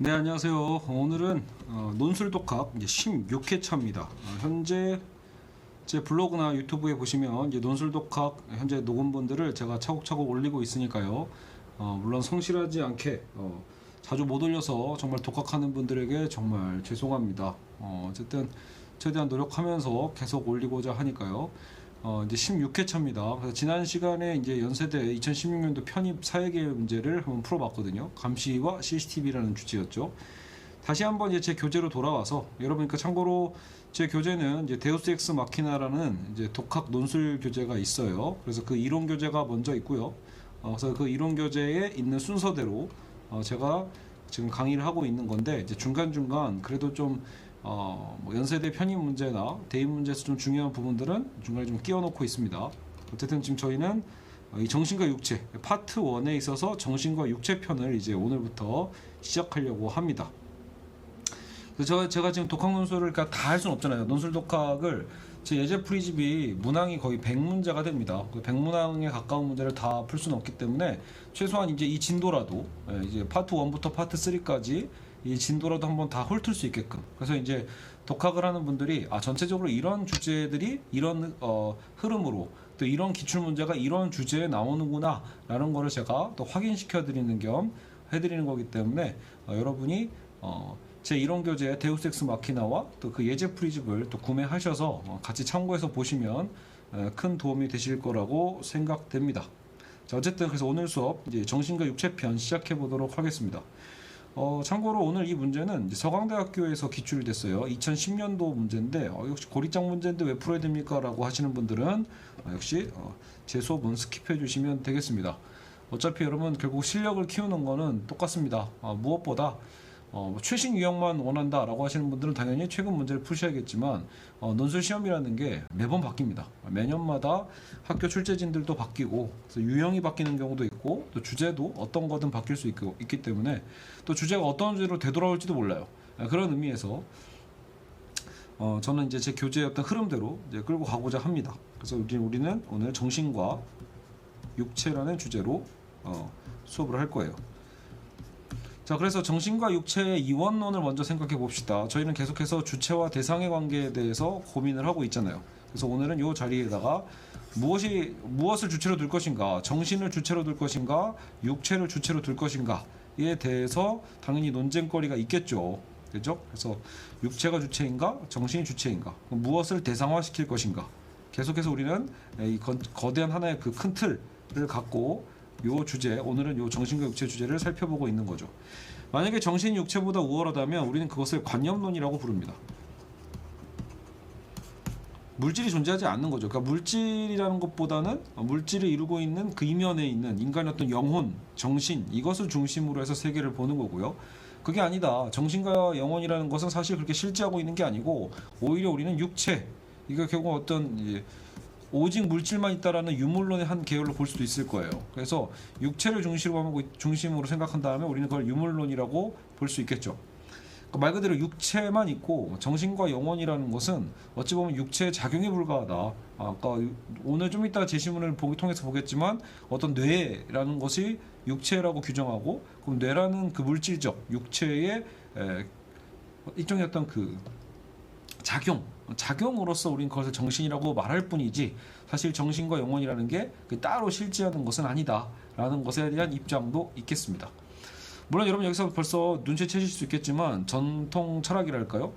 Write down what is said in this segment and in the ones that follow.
네, 안녕하세요. 오늘은 논술독학 이제 16회차입니다. 현재 제 블로그나 유튜브에 보시면 이제 논술독학 현재 녹음본들을 제가 차곡차곡 올리고 있으니까요. 물론 성실하지 않게 자주 못 올려서 정말 독학하는 분들에게 정말 죄송합니다. 어쨌든 최대한 노력하면서 계속 올리고자 하니까요. 이제 16회차입니다. 그래서 지난 시간에 이제 연세대 2016년도 편입 사회계획 문제를 한번 풀어봤거든요. 감시와 CCTV라는 주제였죠. 다시 한번 이제 제 교재로 돌아와서 여러분, 그러니까 참고로 제 교재는 이제 데우스 엑스 마키나라는 이제 독학 논술 교재가 있어요. 그래서 그 이론 교재가 먼저 있고요. 그래서 그 이론 교재에 있는 순서대로 제가 지금 강의를 하고 있는 건데, 이제 중간중간 그래도 좀 뭐 연세대 편입 문제나 대입 문제에서 좀 중요한 부분들은 중간에 좀 끼워 넣고 있습니다. 어쨌든 지금 저희는 이 정신과 육체 파트 1에 있어서 정신과 육체 편을 이제 오늘부터 시작하려고 합니다. 그래서 제가 지금 독학 논술을 다 할 수는 없잖아요. 논술 독학을 제 예제 프리집이 문항이 거의 100문제가 됩니다. 100문항에 가까운 문제를 다 풀 수는 없기 때문에 최소한 이제 이 진도라도, 이제 파트 1부터 파트 3까지 이 진도라도 한번 다 훑을 수 있게끔. 그래서 이제 독학을 하는 분들이 전체적으로 이런 주제들이 이런 흐름으로, 또 이런 기출 문제가 이런 주제에 나오는구나 라는 거를 제가 또 확인시켜 드리는 겸 해드리는 거기 때문에 여러분이 제 이론 교재 데우스 엑스 마키나와 또 그 예제 프리집을 또 구매하셔서 같이 참고해서 보시면 큰 도움이 되실 거라고 생각됩니다. 자, 어쨌든 그래서 오늘 수업 이제 정신과 육체 편 시작해 보도록 하겠습니다. 참고로 오늘 이 문제는 이제 서강대학교에서 기출이 됐어요. 2010년도 문제인데 역시 고리장 문제인데 왜 풀어야 됩니까? 라고 하시는 분들은 역시 제 수업은 스킵해 주시면 되겠습니다. 어차피 여러분 결국 실력을 키우는 거는 똑같습니다. 무엇보다 최신 유형만 원한다 라고 하시는 분들은 당연히 최근 문제를 푸셔야겠지만 논술 시험이라는 게 매번 바뀝니다. 매년마다 학교 출제진들도 바뀌고, 그래서 유형이 바뀌는 경우도 있고, 또 주제도 어떤 거든 바뀔 수 있기 때문에 또 주제가 어떤 주제로 되돌아올지도 몰라요. 그런 의미에서 저는 이제 제 교재의 어떤 흐름대로 이제 끌고 가고자 합니다. 그래서 우리는 오늘 정신과 육체라는 주제로 수업을 할 거예요. 자, 그래서 정신과 육체의 이원론을 먼저 생각해 봅시다. 저희는 계속해서 주체와 대상의 관계에 대해서 고민을 하고 있잖아요. 그래서 오늘은 이 자리에다가 무엇을 주체로 둘 것인가, 정신을 주체로 둘 것인가, 육체를 주체로 둘 것인가에 대해서 당연히 논쟁거리가 있겠죠. 그렇죠? 그래서 육체가 주체인가, 정신이 주체인가, 무엇을 대상화시킬 것인가. 계속해서 우리는 이 거대한 하나의 그 큰 틀을 갖고 요 주제, 오늘은 요 정신과 육체 주제를 살펴보고 있는 거죠. 만약에 정신이 육체보다 우월하다면 우리는 그것을 관념론이라고 부릅니다. 물질이 존재하지 않는 거죠. 그러니까 물질이라는 것보다는 물질을 이루고 있는 그 이면에 있는 인간의 어떤 영혼, 정신, 이것을 중심으로 해서 세계를 보는 거고요. 그게 아니다. 정신과 영혼이라는 것은 사실 그렇게 실제하고 있는 게 아니고 오히려 우리는 육체, 이거 결국 어떤 오직 물질만 있다라는 유물론의 한 계열로 볼 수도 있을 거예요. 그래서 육체를 중심으로 생각한다면 우리는 그걸 유물론이라고 볼 수 있겠죠. 그러니까 말 그대로 육체만 있고 정신과 영혼이라는 것은 어찌 보면 육체의 작용에 불과하다. 아까 오늘 좀 이따 제시문을 통해서 보겠지만 어떤 뇌라는 것이 육체라고 규정하고, 그럼 뇌라는 그 물질적 육체의 일종의 어떤 그 작용으로서 우린 그것을 정신이라고 말할 뿐이지, 사실 정신과 영혼이라는 게 따로 실제하는 것은 아니다라는 것에 대한 입장도 있겠습니다. 물론 여러분 여기서 벌써 눈치채실 수 있겠지만 전통 철학이랄까요?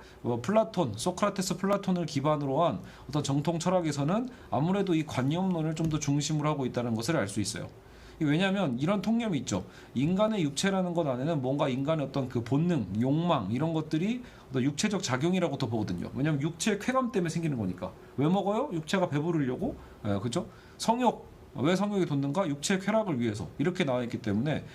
소크라테스 플라톤을 기반으로 한 어떤 정통 철학에서는 아무래도 이 관념론을 좀 더 중심으로 하고 있다는 것을 알 수 있어요. 왜냐하면 이런 통념이 있죠. 인간의 육체라는 것 안에는 뭔가 인간의 어떤 그 본능, 욕망 이런 것들이 어떤 육체적 작용이라고 더 보거든요. 왜냐하면 육체의 쾌감 때문에 생기는 거니까. 왜 먹어요? 육체가 배부르려고. 그렇죠? 성욕, 왜 성욕이 돋는가? 육체의 쾌락을 위해서. 이렇게 나와 있기 때문에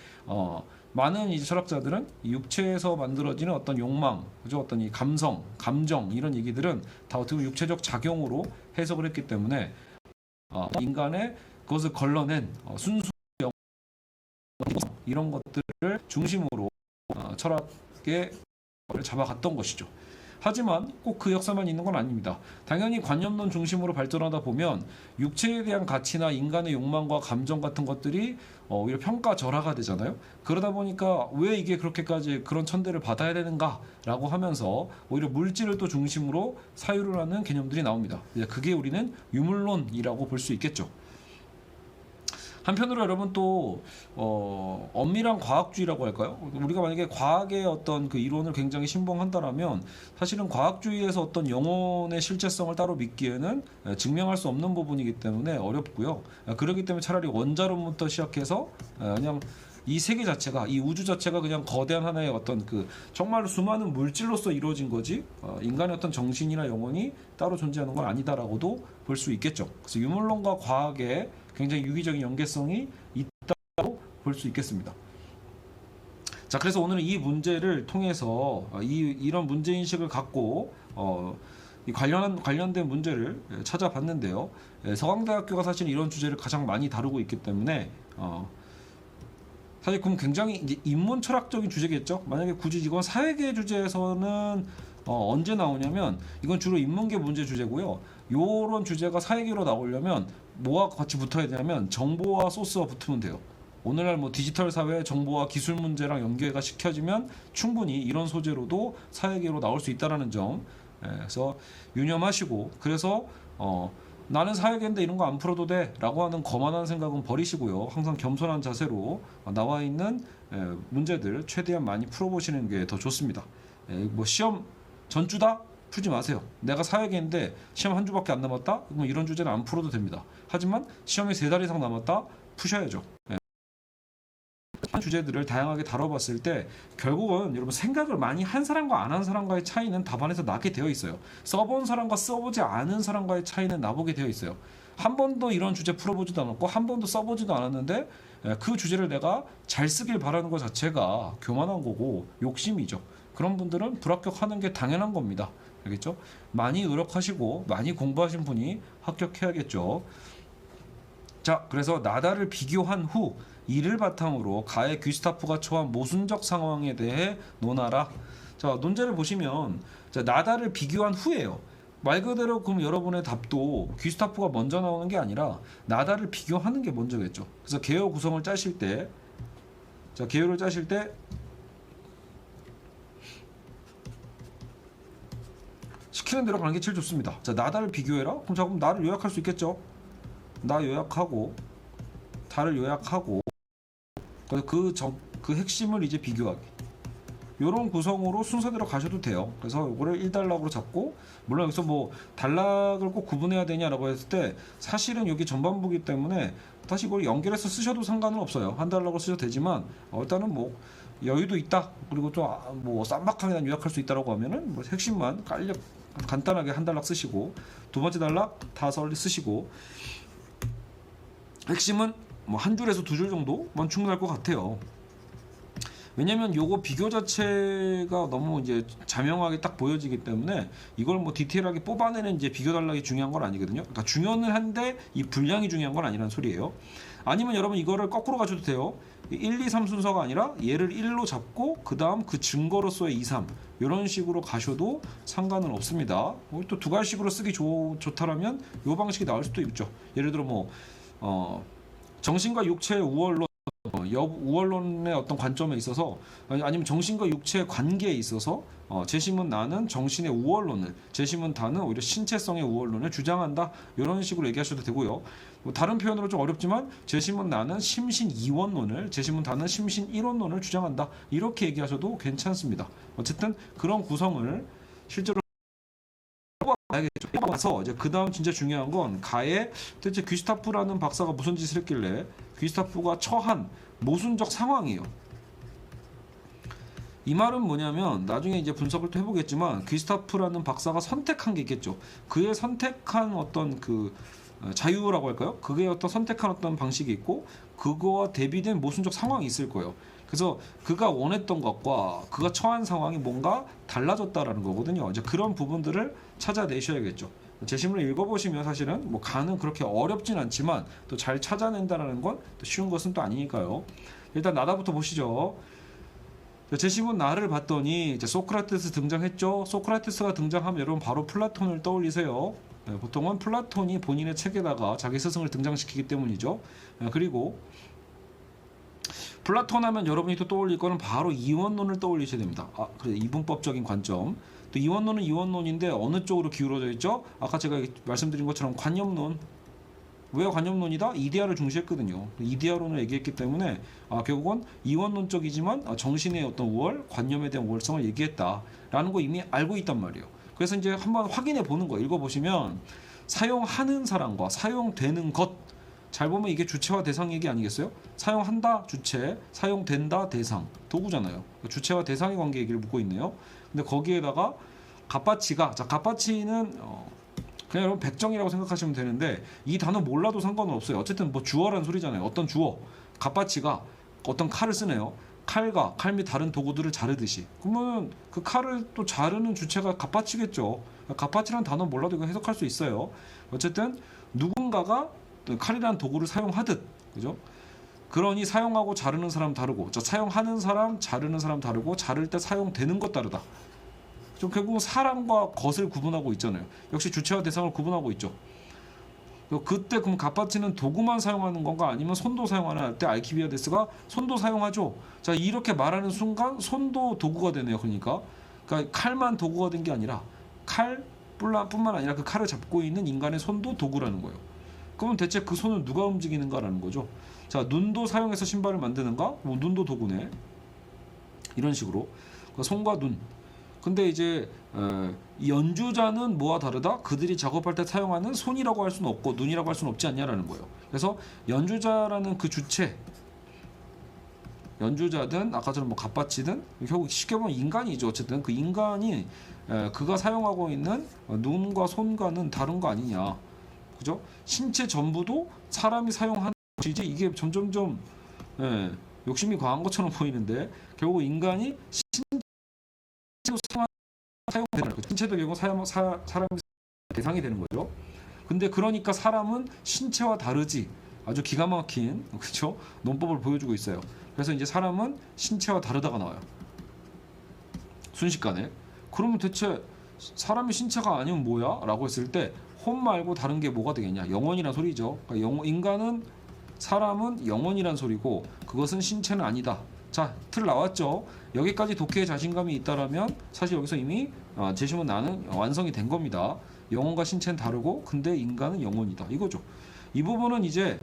많은 이제 철학자들은 이 육체에서 만들어지는 어떤 욕망, 그죠? 어떤 이 감성, 감정 이런 얘기들은 다 어떻게 보면 육체적 작용으로 해석을 했기 때문에 인간의 그것을 걸러낸 순수 이런 것들을 중심으로 철학의 잡아갔던 것이죠. 하지만 꼭 그 역사만 있는 건 아닙니다. 당연히 관념론 중심으로 발전하다 보면 육체에 대한 가치나 인간의 욕망과 감정 같은 것들이 오히려 평가절하가 되잖아요. 그러다 보니까 왜 이게 그렇게까지 그런 천대를 받아야 되는가라고 하면서 오히려 물질을 또 중심으로 사유를 하는 개념들이 나옵니다. 그게 우리는 유물론이라고 볼 수 있겠죠. 한편으로 여러분 또 엄밀한 과학주의라고 할까요? 우리가 만약에 과학의 어떤 그 이론을 굉장히 신봉한다라면 사실은 과학주의에서 어떤 영혼의 실제성을 따로 믿기에는 증명할 수 없는 부분이기 때문에 어렵고요. 그렇기 때문에 차라리 원자론부터 시작해서 그냥 이 세계 자체가, 이 우주 자체가 그냥 거대한 하나의 어떤 그 정말로 수많은 물질로서 이루어진 거지 인간의 어떤 정신이나 영혼이 따로 존재하는 건 아니다라고도 볼 수 있겠죠. 그래서 유물론과 과학의 굉장히 유기적인 연계성이 있다고 볼 수 있겠습니다. 자, 그래서 오늘은 이 문제를 통해서 이런 문제 인식을 갖고 이 관련된 문제를 찾아봤는데요. 서강대학교가 사실 이런 주제를 가장 많이 다루고 있기 때문에 사실 그럼 굉장히 이제 인문 철학적인 주제겠죠. 만약에 굳이 이건 사회계 주제에서는 언제 나오냐면 이건 주로 인문계 문제 주제고요. 요런 주제가 사회계로 나오려면 뭐와 같이 붙어야 되냐면 정보와 소스와 붙으면 돼요. 오늘날 뭐 디지털 사회 정보와 기술 문제랑 연계가 시켜지면 충분히 이런 소재로도 사회계로 나올 수 있다라는 점, 그래서 유념하시고, 그래서 나는 사회계인데 이런 거 안 풀어도 돼 라고 하는 거만한 생각은 버리시고요. 항상 겸손한 자세로 나와 있는 문제들 최대한 많이 풀어보시는 게 더 좋습니다. 뭐 시험 전주다? 풀지 마세요. 내가 사회계인데 시험 한 주밖에 안 남았다? 뭐 이런 주제는 안 풀어도 됩니다. 하지만 시험이 3달 이상 남았다? 푸셔야죠. 주제들을 다양하게 다뤄봤을 때 결국은 여러분 생각을 많이 한 사람과 안 한 사람과의 차이는 답안에서 나게 되어 있어요. 써본 사람과 써보지 않은 사람과의 차이는 나보게 되어 있어요. 한 번도 이런 주제 풀어보지도 않았고 한 번도 써보지도 않았는데 그 주제를 내가 잘 쓰길 바라는 것 자체가 교만한 거고 욕심이죠. 그런 분들은 불합격하는 게 당연한 겁니다. 알겠죠? 많이 노력하시고 많이 공부하신 분이 합격해야겠죠. 자, 그래서 나다를 비교한 후 이를 바탕으로 가의 귀스타프가 처한 모순적 상황에 대해 논하라. 자, 논제를 보시면 나다를 비교한 후예요. 말 그대로 그럼 여러분의 답도 귀스타프가 먼저 나오는 게 아니라 나다를 비교하는 게 먼저겠죠. 그래서 개요 구성을 짜실 때, 자, 개요를 짜실 때 시키는 대로 가는 게 제일 좋습니다. 자, 나다를 비교해라. 그럼 자, 그럼 나를 요약할 수 있겠죠. 나 요약하고 다를 요약하고 그 핵심을 이제 비교하기. 이런 구성으로 순서대로 가셔도 돼요. 그래서 이거를 1단락으로 잡고, 물론 여기서 뭐 단락을 꼭 구분해야 되냐라고 했을 때 사실은 여기 전반부기 때문에 다시 이걸 연결해서 쓰셔도 상관은 없어요. 한 단락으로 쓰셔도 되지만 일단은 뭐 여유도 있다. 그리고 좀 뭐 쌈박하게 난 요약할 수 있다라고 하면은 뭐 핵심만 간단하게 한 단락 쓰시고, 두 번째 단락 다 쓰시고, 핵심은 뭐 한 줄에서 2줄 정도만 충분할 것 같아요. 왜냐면 요거 비교 자체가 너무 이제 자명하게 딱 보여지기 때문에 이걸 뭐 디테일하게 뽑아내는 이제 비교 단락이 중요한 건 아니거든요. 그러니까 중요는 한데 이 분량이 중요한 건 아니라는 소리예요. 아니면 여러분 이거를 거꾸로 가셔도 돼요. 1, 2, 3 순서가 아니라 얘를 1로 잡고 그 다음 그 증거로서의 2, 3 이런 식으로 가셔도 상관은 없습니다. 또 두 가지식으로 쓰기 좋다라면 요 방식이 나올 수도 있죠. 예를 들어 뭐 정신과 육체의 우월론, 우월론의 어떤 관점에 있어서, 아니면 정신과 육체의 관계에 있어서 재심은 나는 정신의 우월론을, 재심은 다는 오히려 신체성의 우월론을 주장한다. 이런 식으로 얘기하셔도 되고요. 다른 표현으로 좀 어렵지만 재심은 나는 심신 이원론을, 재심은 다는 심신 일원론을 주장한다. 이렇게 얘기하셔도 괜찮습니다. 어쨌든 그런 구성을 실제로 봐서 이제 그 다음 진짜 중요한 건 가에 대체 귀스타프라는 박사가 무슨 짓을 했길래 귀스타프가 처한 모순적 상황이에요. 이 말은 뭐냐면 나중에 이제 분석을 또 해보겠지만 귀스타프라는 박사가 선택한 게 있겠죠. 그의 선택한 어떤 그 자유라고 할까요? 그게 어떤 선택한 어떤 방식이 있고 그거와 대비된 모순적 상황이 있을 거예요. 그래서 그가 원했던 것과 그가 처한 상황이 뭔가 달라졌다라는 거거든요. 이제 그런 부분들을 찾아내셔야겠죠. 재심을 읽어보시면 사실은 뭐 가는 그렇게 어렵진 않지만 또 잘 찾아낸다라는 건 또 쉬운 것은 또 아니니까요. 일단 나다부터 보시죠. 제시문 나를 봤더니 이제 소크라테스 등장했죠. 소크라테스가 등장하면 여러분 바로 플라톤을 떠올리세요. 보통은 플라톤이 본인의 책에다가 자기 스승을 등장시키기 때문이죠. 그리고 플라톤 하면 여러분이 또 떠올릴 거는 바로 이원론을 떠올리셔야 됩니다. 그래, 이분법적인 관점. 또 이원론은 이원론인데 어느 쪽으로 기울어져 있죠? 아까 제가 말씀드린 것처럼 관념론. 왜 관념론이다? 이데아를 중시했거든요. 이데아론을 얘기했기 때문에 결국은 이원론적이지만 정신의 어떤 우월, 관념에 대한 우월성을 얘기했다라는 거 이미 알고 있단 말이에요. 그래서 이제 한번 확인해 보는 거 읽어보시면 사용하는 사람과 사용되는 것, 잘 보면 이게 주체와 대상 얘기 아니겠어요? 사용한다 주체, 사용된다 대상, 도구잖아요. 주체와 대상의 관계 얘기를 묻고 있네요. 근데 거기에다가 갓바치가, 자 갓바치는 그냥 여러분 백정이라고 생각하시면 되는데 이 단어 몰라도 상관은 없어요. 어쨌든 뭐 주어라는 소리잖아요. 어떤 주어, 갓바치가 어떤 칼을 쓰네요. 칼과 칼 및 다른 도구들을 자르듯이. 그러면 그 칼을 또 자르는 주체가 갓바치겠죠. 갓바치라는 단어 몰라도 이거 해석할 수 있어요. 어쨌든 누군가가 칼이라는 도구를 사용하듯, 그죠? 그러니 사용하고 자르는 사람 다르고, 자, 사용하는 사람, 자르는 사람 다르고, 자를 때 사용되는 것 다르다. 좀 결국은 사람과 것을 구분하고 있잖아요. 역시 주체와 대상을 구분하고 있죠. 그때 그럼 갓바치는 도구만 사용하는 건가 아니면 손도 사용하나 할 때 알키비아데스가 손도 사용하죠. 자, 이렇게 말하는 순간 손도 도구가 되네요. 그러니까 칼만 도구가 된 게 아니라 칼뿐만 아니라 그 칼을 잡고 있는 인간의 손도 도구라는 거예요. 그러면 대체 그 손을 누가 움직이는가라는 거죠. 자, 눈도 사용해서 신발을 만드는가? 뭐 눈도 도구네. 이런 식으로 손과 눈. 근데 이제 연주자는 뭐와 다르다? 그들이 작업할 때 사용하는 손이라고 할 수는 없고 눈이라고 할 수는 없지 않냐라는 거예요. 그래서 연주자라는 그 주체, 연주자든 아까처럼 뭐 갓바치든 결국 쉽게 보면 인간이죠. 어쨌든 그 인간이 그가 사용하고 있는 눈과 손과는 다른 거 아니냐, 그죠? 신체 전부도 사람이 사용하는 것이지 이게 점점점 욕심이 과한 것처럼 보이는데 결국 인간이 사용되는 거죠. 신체도 결국 사람의 대상이 되는 거죠. 근데 그러니까 사람은 신체와 다르지, 아주 기가 막힌, 그렇죠? 논법을 보여주고 있어요. 그래서 이제 사람은 신체와 다르다가 나와요. 순식간에. 그러면 대체 사람이 신체가 아니면 뭐야? 라고 했을 때 혼 말고 다른 게 뭐가 되겠냐? 영혼이란 소리죠. 그러니까 인간은, 사람은 영혼이란 소리고 그것은 신체는 아니다. 자, 틀 나왔죠. 여기까지 독해의 자신감이 있다라면 사실 여기서 이미 제시문 나는 완성이 된 겁니다. 영혼과 신체는 다르고 근데 인간은 영혼이다. 이거죠. 이 부분은 이제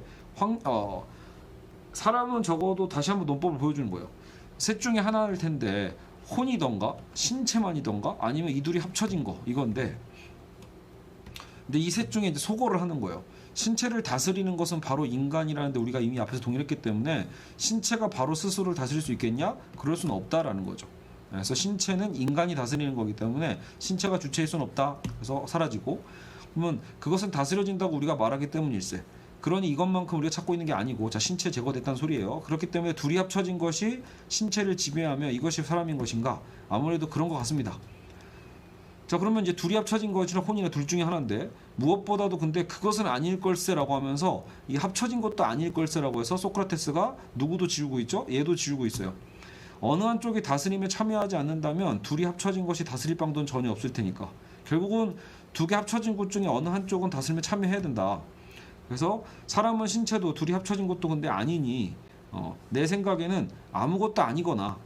사람은 적어도 다시 한번 논법을 보여주는 거예요. 셋 중에 하나일 텐데 혼이던가 신체만이던가 아니면 이 둘이 합쳐진 거 이건데, 근데 이 셋 중에 이제 소거를 하는 거예요. 신체를 다스리는 것은 바로 인간이라는데 우리가 이미 앞에서 동일했기 때문에 신체가 바로 스스로를 다스릴 수 있겠냐? 그럴 수는 없다라는 거죠. 그래서 신체는 인간이 다스리는 거기 때문에 신체가 주체일 수는 없다. 그래서 사라지고, 그러면 그것은 다스려진다고 우리가 말하기 때문일세. 그러니 이것만큼 우리가 찾고 있는 게 아니고, 자, 신체 제거됐다는 소리예요. 그렇기 때문에 둘이 합쳐진 것이 신체를 지배하며 이것이 사람인 것인가? 아무래도 그런 것 같습니다. 자, 그러면 이제 둘이 합쳐진 것이나 혼이나 둘 중에 하나인데 무엇보다도 근데 그것은 아닐 걸세라고 하면서 이 합쳐진 것도 아닐 걸세라고 해서 소크라테스가 누구도 지우고 있죠? 얘도 지우고 있어요. 어느 한쪽이 다스림에 참여하지 않는다면 둘이 합쳐진 것이 다스릴 방도는 전혀 없을 테니까 결국은 두 개 합쳐진 것 중에 어느 한쪽은 다스림에 참여해야 된다. 그래서 사람은 신체도 둘이 합쳐진 것도 근데 아니니 내 생각에는 아무것도 아니거나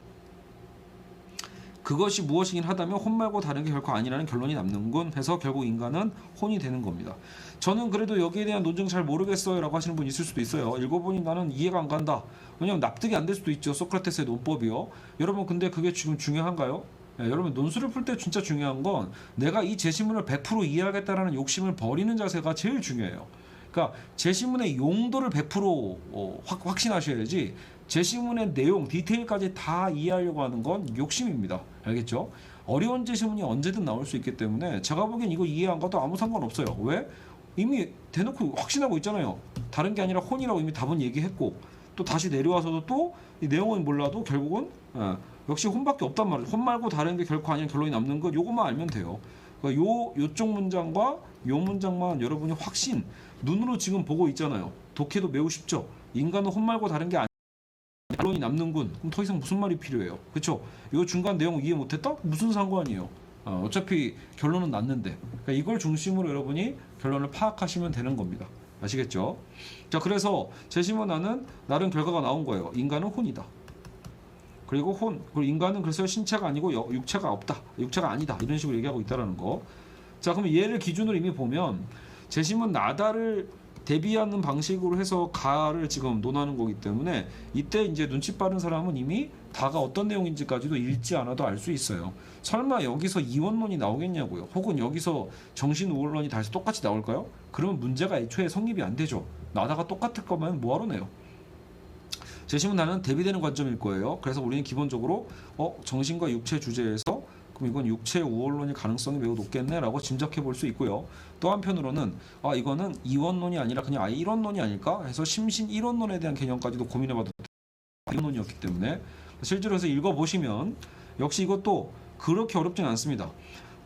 그것이 무엇이긴 하다면 혼 말고 다른 게 결코 아니라는 결론이 남는군 해서 결국 인간은 혼이 되는 겁니다. 저는 그래도 여기에 대한 논증 잘 모르겠어요 라고 하시는 분 있을 수도 있어요. 읽어보니 나는 이해가 안 간다. 왜냐면 납득이 안 될 수도 있죠. 소크라테스의 논법이요. 여러분 근데 그게 지금 중요한가요? 여러분 논술을 풀 때 진짜 중요한 건 내가 이 제시문을 100% 이해하겠다라는 욕심을 버리는 자세가 제일 중요해요. 그러니까 제시문의 용도를 100% 확신하셔야지 제시문의 내용, 디테일까지 다 이해하려고 하는 건 욕심입니다. 알겠죠? 어려운 제시문이 언제든 나올 수 있기 때문에 제가 보기엔 이거 이해 안 가도 아무 상관없어요. 왜? 이미 대놓고 확신하고 있잖아요. 다른 게 아니라 혼이라고 이미 답은 얘기했고 또 다시 내려와서도 또 이 내용은 몰라도 결국은 역시 혼밖에 없단 말이에요. 혼 말고 다른 게 결코 아닌 결론이 남는 것 요것만 알면 돼요. 그러니까 요쪽 문장과 요 문장만 여러분이 확신 눈으로 지금 보고 있잖아요. 독해도 매우 쉽죠. 인간은 혼 말고 다른 게 아니라는 결론이 남는군. 그럼 더 이상 무슨 말이 필요해요? 그렇죠? 이거 중간 내용 이해 못했다? 무슨 상관이에요? 어차피 결론은 났는데. 그러니까 이걸 중심으로 여러분이 결론을 파악하시면 되는 겁니다. 아시겠죠? 자, 그래서 재심은 나는 결과가 나온 거예요. 인간은 혼이다. 그리고 인간은 그래서 신체가 아니고 육체가 없다. 육체가 아니다. 이런 식으로 얘기하고 있다라는 거. 자, 그럼 얘를 기준으로 이미 보면 재심은 나다를 대비하는 방식으로 해서 가를 지금 논하는 거기 때문에 이때 이제 눈치 빠른 사람은 이미 다가 어떤 내용인지까지도 읽지 않아도 알 수 있어요. 설마 여기서 이원론이 나오겠냐고요. 혹은 여기서 정신우월론이 다시 똑같이 나올까요? 그러면 문제가 애초에 성립이 안 되죠. 나다가 똑같을 거면 뭐하러 내요? 재심은 나는 대비되는 관점일 거예요. 그래서 우리는 기본적으로 정신과 육체 주제에서 그럼 이건 육체 우월론일 가능성이 매우 높겠네라고 짐작해 볼 수 있고요. 또 한편으로는 이거는 이원론이 아니라 그냥 일원론이 아닐까 해서 심신 일원론에 대한 개념까지도 고민해봐도 이원론이었기 때문에 실제로 해서 읽어보시면 역시 이것도 그렇게 어렵진 않습니다.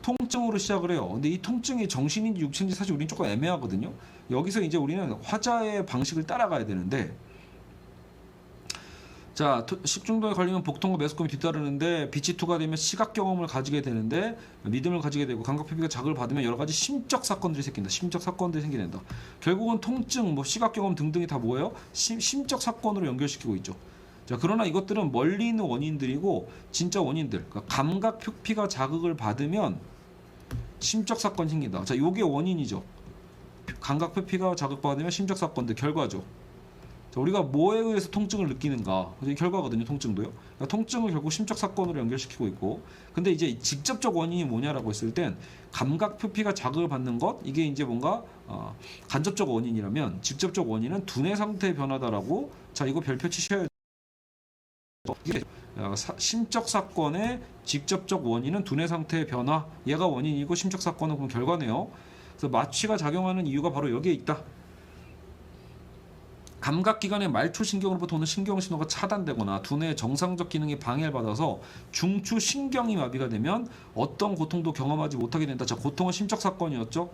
통증으로 시작을 해요. 근데 이 통증이 정신인지 육체인지 사실 우리는 조금 애매하거든요. 여기서 이제 우리는 화자의 방식을 따라가야 되는데 자, 식중독에 걸리면 복통과 메스꺼움이 뒤따르는데 빛이 투과되면 시각 경험을 가지게 되는데 믿음을 가지게 되고 감각 표피가 자극을 받으면 여러 가지 심적 사건들이 생긴다. 심적 사건들이 생기는다. 결국은 통증, 시각 경험 등등이 다 뭐예요? 심적 사건으로 연결시키고 있죠. 자, 그러나 이것들은 멀리 있는 원인들이고 진짜 원인들, 그러니까 감각 표피가 자극을 받으면 심적 사건이 생긴다. 자, 요게 원인이죠. 감각 표피가 자극받으면 심적 사건들 결과죠. 우리가 뭐에 의해서 통증을 느끼는가? 이게 결과거든요. 통증도요. 그러니까 통증을 결국 심적 사건으로 연결시키고 있고, 근데 이제 직접적 원인이 뭐냐라고 했을 땐 감각 표피가 자극을 받는 것 이게 이제 뭔가 간접적 원인이라면 직접적 원인은 두뇌 상태의 변화다라고. 자, 이거 별표 치셔야 돼요. 이게 심적 사건의 직접적 원인은 두뇌 상태의 변화, 얘가 원인이고 심적 사건은 그럼 결과네요. 그래서 마취가 작용하는 이유가 바로 여기에 있다. 감각기관의 말초신경으로부터 오는 신경신호가 차단되거나 두뇌의 정상적 기능이 방해를 받아서 중추신경이 마비가 되면 어떤 고통도 경험하지 못하게 된다. 자, 고통은 심적 사건이었죠.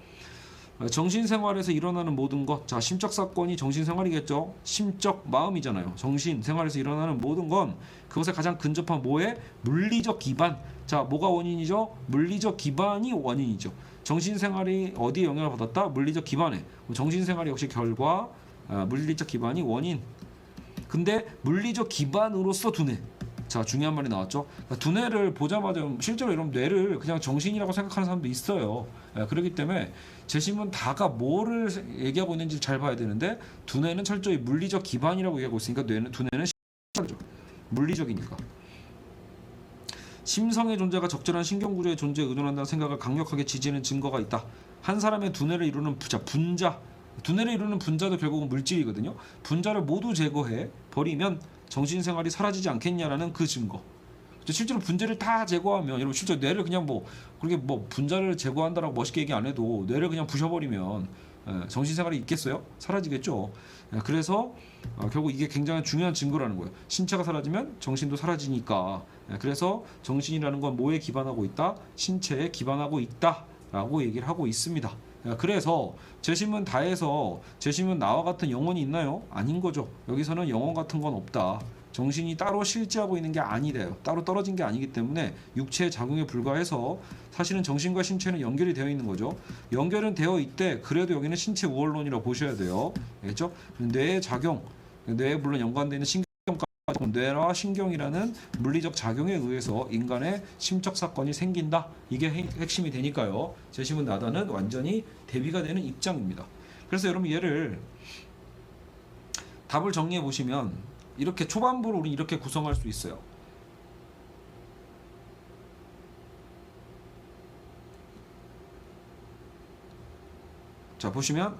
정신생활에서 일어나는 모든 것, 자, 심적 사건이 정신생활이겠죠. 심적 마음이잖아요. 정신생활에서 일어나는 모든 건 그것에 가장 근접한 뭐에? 물리적 기반. 자, 뭐가 원인이죠? 물리적 기반이 원인이죠. 정신생활이 어디에 영향을 받았다? 물리적 기반에. 정신생활이 역시 결과, 물리적 기반이 원인. 근데 물리적 기반으로서 두뇌. 자, 중요한 말이 나왔죠. 그러니까 두뇌를 보자마자 실제로 이런 뇌를 그냥 정신이라고 생각하는 사람도 있어요. 그렇기 때문에 재심은 다가 뭐를 얘기하고 있는지 잘 봐야 되는데 두뇌는 철저히 물리적 기반이라고 얘기하고 있으니까 두뇌는 물리적이니까. 심성의 존재가 적절한 신경구조의 존재에 의존한다는 생각을 강력하게 지지하는 증거가 있다. 한 사람의 두뇌를 이루는 분자, 두뇌를 이루는 분자도 결국은 물질이거든요. 분자를 모두 제거해 버리면 정신생활이 사라지지 않겠냐라는 그 증거. 실제로 분자를 다 제거하면, 여러분 실제 뇌를 그냥 그렇게 분자를 제거한다라고 멋있게 얘기 안 해도 뇌를 그냥 부셔버리면 정신생활이 있겠어요? 사라지겠죠. 그래서 결국 이게 굉장히 중요한 증거라는 거예요. 신체가 사라지면 정신도 사라지니까. 그래서 정신이라는 건 뭐에 기반하고 있다? 신체에 기반하고 있다라고 얘기를 하고 있습니다. 그래서 재심은 다해서 재심은 나와 같은 영혼이 있나요? 아닌 거죠. 여기서는 영혼 같은 건 없다. 정신이 따로 실제하고 있는 게 아니래요. 따로 떨어진 게 아니기 때문에 육체의 작용에 불과해서 사실은 정신과 신체는 연결이 되어 있는 거죠. 연결은 되어 있대. 그래도 여기는 신체 우월론이라고 보셔야 돼요. 알겠죠? 뇌의 작용, 뇌에 물론 연관되어 있는 신경까지, 뇌와 신경이라는 물리적 작용에 의해서 인간의 심적 사건이 생긴다. 이게 핵심이 되니까요. 재심은 나다는 완전히 대비가 되는 입장입니다. 그래서 여러분 얘를 답을 정리해 보시면 이렇게 초반부를 우리 이렇게 구성할 수 있어요. 자, 보시면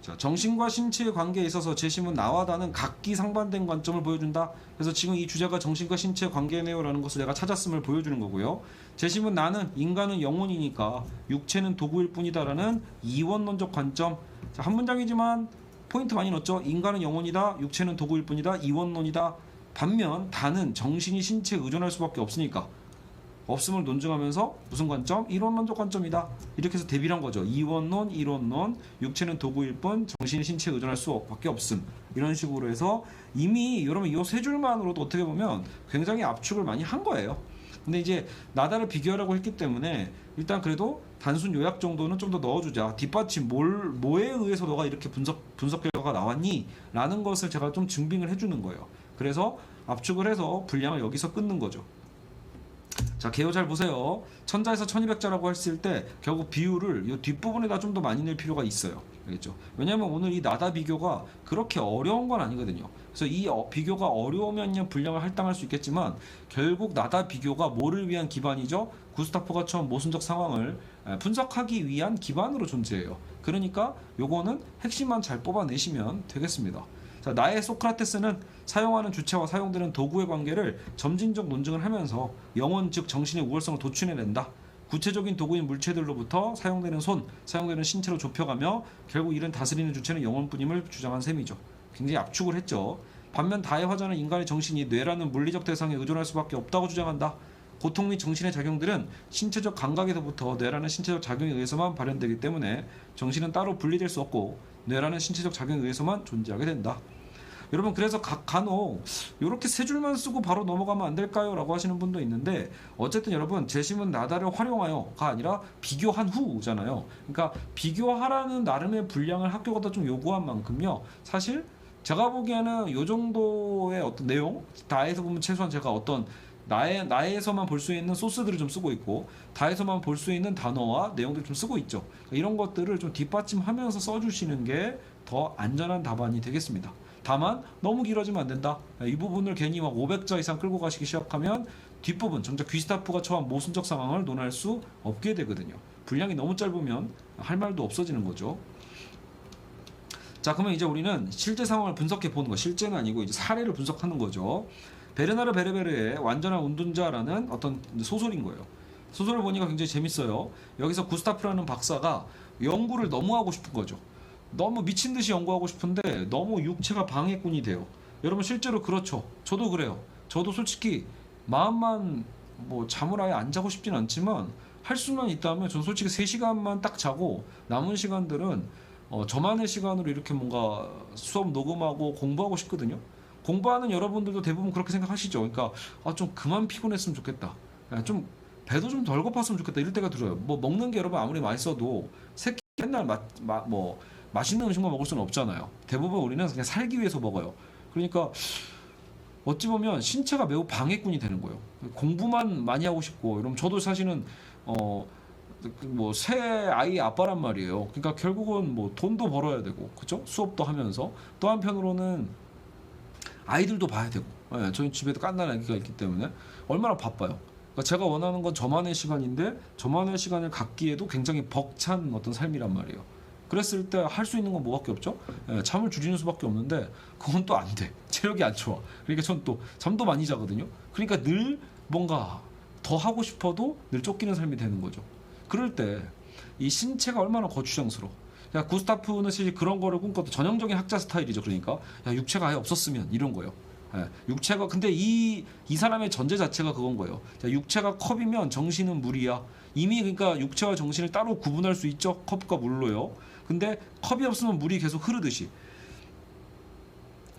자, 정신과 신체의 관계에 있어서 재심은 나와 다는 각기 상반된 관점을 보여준다. 그래서 지금 이 주제가 정신과 신체의 관계네요라는 것을 내가 찾았음을 보여주는 거고요. 재심은 나는 인간은 영혼이니까 육체는 도구일 뿐이다라는 이원론적 관점. 자, 한 문장이지만 포인트 많이 넣었죠. 인간은 영혼이다, 육체는 도구일 뿐이다, 이원론이다. 반면 다는 정신이 신체에 의존할 수밖에 없으니까 없음을 논증하면서 무슨 관점? 이론론적 관점이다. 이렇게 해서 대비한 거죠. 이원론, 이론론, 육체는 도구일 뿐 정신이 신체에 의존할 수밖에 없음. 이런 식으로 해서 이미 여러분 이 세 줄만으로도 어떻게 보면 굉장히 압축을 많이 한 거예요. 근데 이제 나다를 비교하라고 했기 때문에 일단 그래도 단순 요약 정도는 좀 더 넣어주자. 뒷받침 뭐에 의해서 너가 이렇게 분석 결과가 나왔니? 라는 것을 제가 좀 증빙을 해주는 거예요. 그래서 압축을 해서 분량을 여기서 끊는 거죠. 자, 개요 잘 보세요. 1000자에서 1200자라고 했을 때 결국 비율을 이 뒷부분에다 좀 더 많이 낼 필요가 있어요. 알겠죠? 왜냐면 오늘 이 나다 비교가 그렇게 어려운 건 아니거든요. 그래서 이 비교가 어려우면 분량을 할당할 수 있겠지만 결국 나다 비교가 뭐를 위한 기반이죠? 구스타프가 처음 모순적 상황을 분석하기 위한 기반으로 존재해요. 그러니까 요거는 핵심만 잘 뽑아내시면 되겠습니다. 자, 나의 소크라테스는 사용하는 주체와 사용되는 도구의 관계를 점진적 논증을 하면서 영혼 즉 정신의 우월성을 도출해낸다. 구체적인 도구인 물체들로부터 사용되는 손, 사용되는 신체로 좁혀가며 결국 이런 다스리는 주체는 영혼뿐임을 주장한 셈이죠. 굉장히 압축을 했죠. 반면 다의 화자는 인간의 정신이 뇌라는 물리적 대상에 의존할 수밖에 없다고 주장한다. 고통 및 정신의 작용들은 신체적 감각에서부터 뇌라는 신체적 작용에 의해서만 발현되기 때문에 정신은 따로 분리될 수 없고 뇌라는 신체적 작용에 의해서만 존재하게 된다. 여러분 그래서 간혹 이렇게 세 줄만 쓰고 바로 넘어가면 안 될까요? 라고 하시는 분도 있는데 어쨌든 여러분 재심은 나다를 활용하여가 아니라 비교한 후잖아요. 그러니까 비교하라는 나름의 분량을 학교가 좀 요구한 만큼요. 사실 제가 보기에는 이 정도의 어떤 내용 다에서 보면 최소한 제가 어떤 나에서만 볼 수 있는 소스들을 좀 쓰고 있고 다에서만 볼 수 있는 단어와 내용들을 좀 쓰고 있죠. 이런 것들을 좀 뒷받침하면서 써주시는 게 더 안전한 답안이 되겠습니다. 다만 너무 길어지면 안 된다. 이 부분을 괜히 막 500자 이상 끌고 가시기 시작하면 뒷부분 정작 귀스타프가 처한 모순적 상황을 논할 수 없게 되거든요. 분량이 너무 짧으면 할 말도 없어지는 거죠. 자, 그러면 이제 우리는 실제 상황을 분석해 보는 거, 실제는 아니고 이제 사례를 분석하는 거죠. 베르나르 베르베르의 완전한 운둔자라는 어떤 소설인 거예요. 소설을 보니까 굉장히 재밌어요. 여기서 구스타프라는 박사가 연구를 너무 하고 싶은 거죠. 너무 미친 듯이 연구하고 싶은데 너무 육체가 방해꾼이 돼요. 여러분 실제로 그렇죠. 저도 그래요. 저도 솔직히 마음만 뭐 잠을 아예 안 자고 싶진 않지만 할 수만 있다면 전 솔직히 3시간만 딱 자고 남은 시간들은 저만의 시간으로 이렇게 뭔가 수업 녹음하고 공부하고 싶거든요. 공부하는 여러분들도 대부분 그렇게 생각하시죠. 그러니까 좀 그만 피곤했으면 좋겠다. 좀 배도 좀 덜 고팠으면 좋겠다. 이럴 때가 들어요. 뭐 먹는 게 여러분 아무리 맛있어도 새끼 맨날 맛있는 음식만 먹을 수는 없잖아요. 대부분 우리는 그냥 살기 위해서 먹어요. 그러니까 어찌 보면 신체가 매우 방해꾼이 되는 거예요. 공부만 많이 하고 싶고 이러면 저도 사실은 새 아이 아빠란 말이에요. 그러니까 결국은 뭐 돈도 벌어야 되고 그죠? 수업도 하면서 또 한편으로는 아이들도 봐야 되고 저희 집에도 깐난 아기가 있기 때문에 얼마나 바빠요. 그러니까 제가 원하는 건 저만의 시간인데 저만의 시간을 갖기에도 굉장히 벅찬 어떤 삶이란 말이에요. 그랬을 때 할 수 있는 건 뭐밖에 없죠? 잠을 줄이는 수밖에 없는데 그건 또 안 돼. 체력이 안 좋아. 그러니까 전 또 잠도 많이 자거든요. 그러니까 늘 뭔가 더 하고 싶어도 늘 쫓기는 삶이 되는 거죠. 그럴 때 이 신체가 얼마나 거추장스러워. 야, 구스타프는 사실 그런 거를 꿈꿨던 전형적인 학자 스타일이죠. 그러니까 야, 육체가 아예 없었으면 이런 거예요. 육체가 근데 이 사람의 전제 자체가 그건 거예요. 자, 육체가 컵이면 정신은 물이야. 이미 그러니까 육체와 정신을 따로 구분할 수 있죠. 컵과 물로요. 근데 컵이 없으면 물이 계속 흐르듯이